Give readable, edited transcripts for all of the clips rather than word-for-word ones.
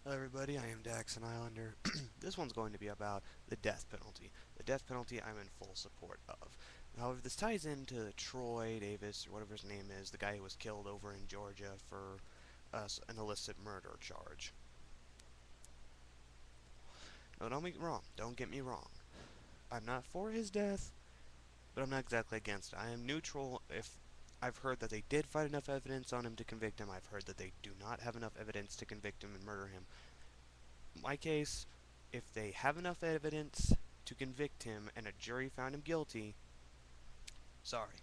Hello everybody, I am Daxon Islander. This one's going to be about the death penalty. The death penalty I'm in full support of. However, this ties into Troy Davis, or whatever his name is, the guy who was killed over in Georgia for an illicit murder charge. Now, don't get me wrong. I'm not for his death, but I'm not exactly against it. I am neutral if I've heard that they did find enough evidence on him to convict him. I've heard that they do not have enough evidence to convict him and murder him. In my case, if they have enough evidence to convict him and a jury found him guilty, sorry.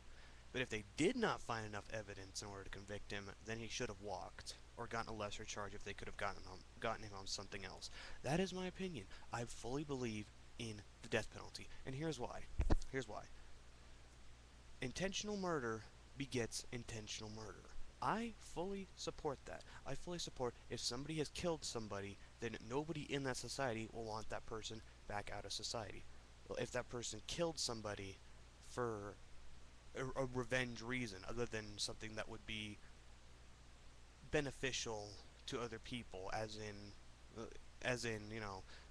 But if they did not find enough evidence in order to convict him, then he should have walked or gotten a lesser charge if they could have gotten him on something else. That is my opinion. I fully believe in the death penalty, and here's why. Here's why. Intentional murder begets intentional murder. I fully support that. I fully support if somebody has killed somebody, then nobody in that society will want that person back out of society. Well, if that person killed somebody for a revenge reason, other than something that would be beneficial to other people, as in,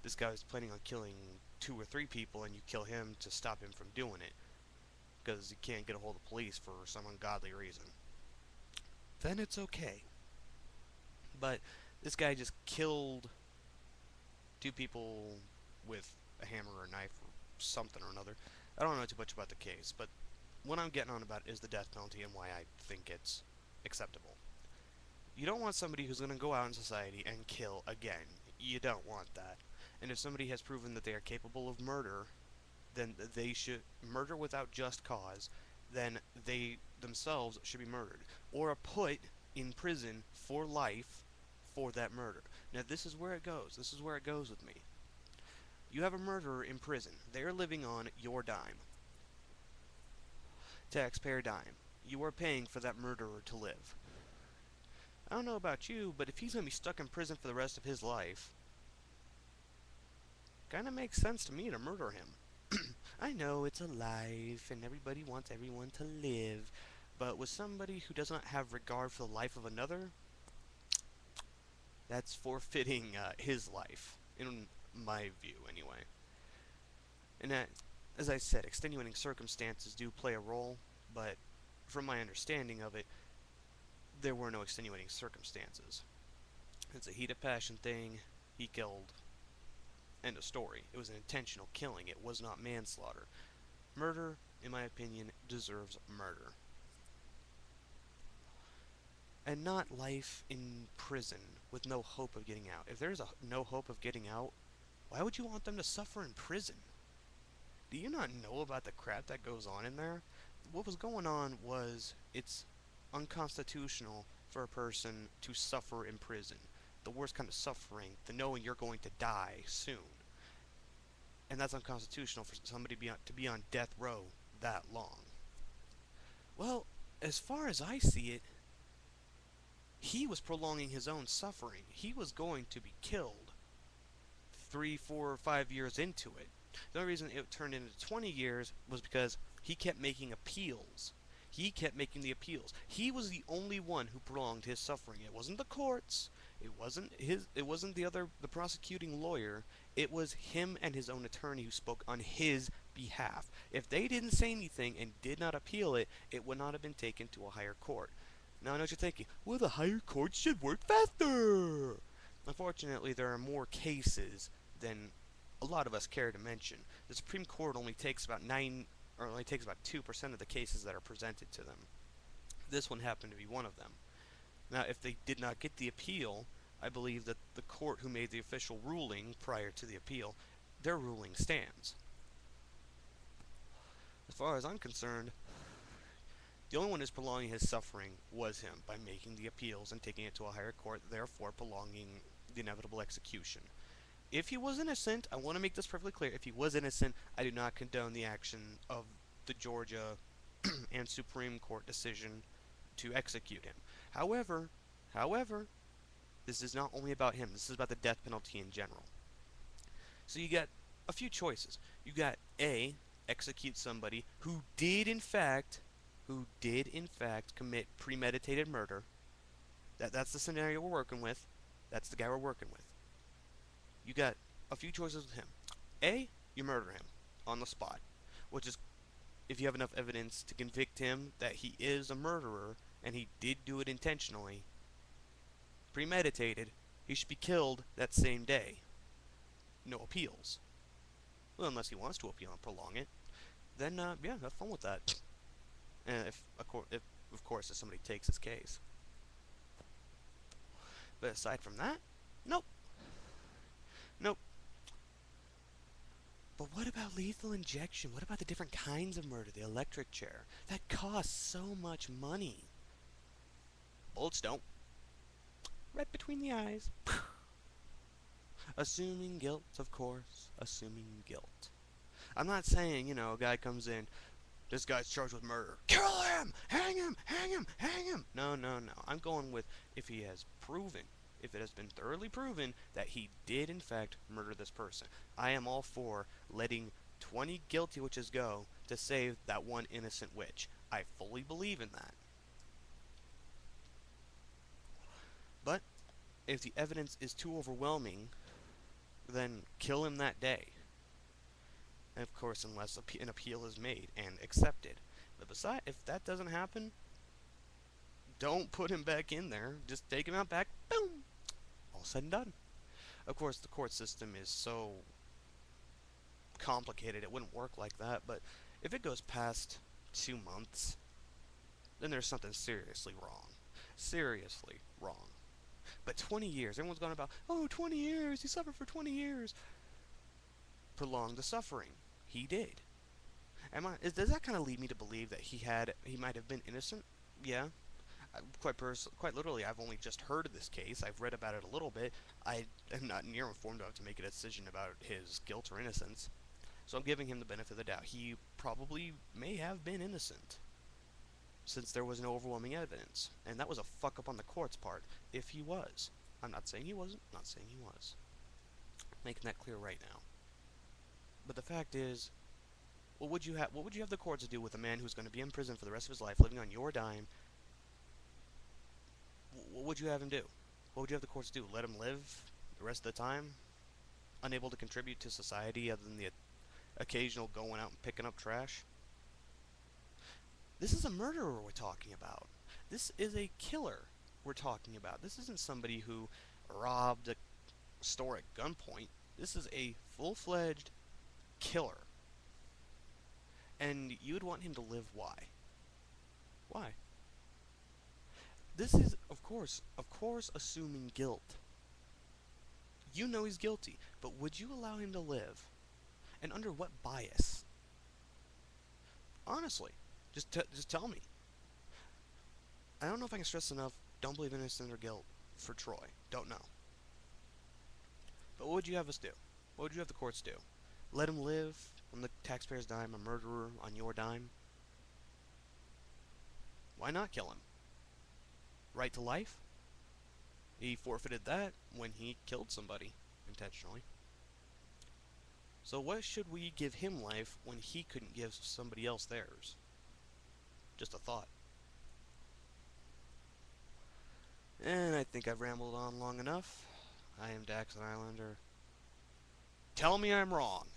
this guy was planning on killing two or three people, and you kill him to stop him from doing it because he can't get a hold of police for some ungodly reason, then it's okay. But this guy just killed two people with a hammer or a knife or something or another. I don't know too much about the case, but what I'm getting on about is the death penalty and why I think it's acceptable. You don't want somebody who's going to go out in society and kill again. You don't want that. And if somebody has proven that they are capable of murder, then they should murder without just cause, then they themselves should be murdered or are put in prison for life for that murder. Now this is where it goes. This is where it goes with me. You have a murderer in prison. They're living on your dime. Taxpayer dime. You are paying for that murderer to live. I don't know about you, but if he's going to be stuck in prison for the rest of his life, kind of makes sense to me to murder him. I know it's a life, and everybody wants everyone to live, but with somebody who does not have regard for the life of another, that's forfeiting his life, in my view, anyway. And that, as I said, extenuating circumstances do play a role, but from my understanding of it, there were no extenuating circumstances. It's a heat of passion thing. He killed. End of story. It was an intentional killing. It was not manslaughter. Murder, in my opinion, deserves murder. And not life in prison with no hope of getting out. If there's no hope of getting out, why would you want them to suffer in prison? Do you not know about the crap that goes on in there? What was going on was it's unconstitutional for a person to suffer in prison. The worst kind of suffering, the knowing you're going to die soon. And that's unconstitutional for somebody to be on death row that long. Well, as far as I see it, he was prolonging his own suffering. He was going to be killed 3, 4, or 5 years into it. The only reason it turned into 20 years was because he kept making appeals. He kept making the appeals. He was the only one who prolonged his suffering. It wasn't the courts. It wasn't the prosecuting lawyer. It was him and his own attorney who spoke on his behalf. If they didn't say anything and did not appeal it, it would not have been taken to a higher court. Now I know what you're thinking. Well, the higher courts should work faster. Unfortunately, there are more cases than a lot of us care to mention. The Supreme Court only takes about 2% of the cases that are presented to them. This one happened to be one of them. Now, if they did not get the appeal, I believe that the court who made the official ruling prior to the appeal, their ruling stands. As far as I'm concerned, the only one who's prolonging his suffering was him by making the appeals and taking it to a higher court, therefore prolonging the inevitable execution. If he was innocent, I want to make this perfectly clear. If he was innocent, I do not condone the action of the Georgia and Supreme Court decision to execute him. However, however, this is not only about him. This is about the death penalty in general. So you got a few choices. You got A, execute somebody who did in fact commit premeditated murder. That's the scenario we're working with. That's the guy we're working with. You got a few choices with him. A, you murder him on the spot, which is if you have enough evidence to convict him that he is a murderer and he did do it intentionally, premeditated, he should be killed that same day. No appeals. Well, unless he wants to appeal and prolong it, then yeah, have fun with that. And if of course if somebody takes his case. But aside from that, nope, nope. But what about lethal injection? What about the different kinds of murder? The electric chair that costs so much money. Bullets don't. Right between the eyes. Assuming guilt, of course. Assuming guilt. I'm not saying, a guy comes in, this guy's charged with murder. Kill him! Hang him! Hang him! Hang him! No, no, no. I'm going with if he has proven, if it has been thoroughly proven that he did in fact murder this person. I am all for letting 20 guilty witches go to save that one innocent witch. I fully believe in that. But if the evidence is too overwhelming, then kill him that day. And of course, unless an appeal is made and accepted. But besides, if that doesn't happen, don't put him back in there. Just take him out back. Boom! All said and done. Of course, the court system is so complicated, it wouldn't work like that. But if it goes past 2 months, then there's something seriously wrong. Seriously wrong. But 20 years, everyone's gone about, oh, 20 years, he suffered for 20 years. Prolong the suffering. He did. Does that kind of lead me to believe that he might have been innocent? Yeah. Quite literally, I've only just heard of this case. I've read about it a little bit. I am not near informed enough to make a decision about his guilt or innocence. So I'm giving him the benefit of the doubt. He probably may have been innocent, since there was no overwhelming evidence. And that was a fuck up on the court's part, if he was. I'm not saying he wasn't, not saying he was. Making that clear right now. But the fact is, what would you have the courts do with a man who's going to be in prison for the rest of his life, living on your dime? What would you have him do? What would you have the courts do? Let him live the rest of the time, unable to contribute to society other than the occasional going out and picking up trash? This is a murderer we're talking about. This is a killer we're talking about. This isn't somebody who robbed a store at gunpoint. This is a full-fledged killer. And you'd want him to live why? Why? This is, of course, assuming guilt. You know he's guilty, but would you allow him to live? And under what bias? Honestly, just tell me. I don't know if I can stress enough, don't believe in innocence or guilt for Troy. Don't know. But what would you have us do? What would you have the courts do? Let him live on the taxpayer's dime, a murderer on your dime? Why not kill him? Right to life? He forfeited that when he killed somebody intentionally. So why should we give him life when he couldn't give somebody else theirs? Just a thought. And I think I've rambled on long enough. I am Daxon Islander. Tell me I'm wrong.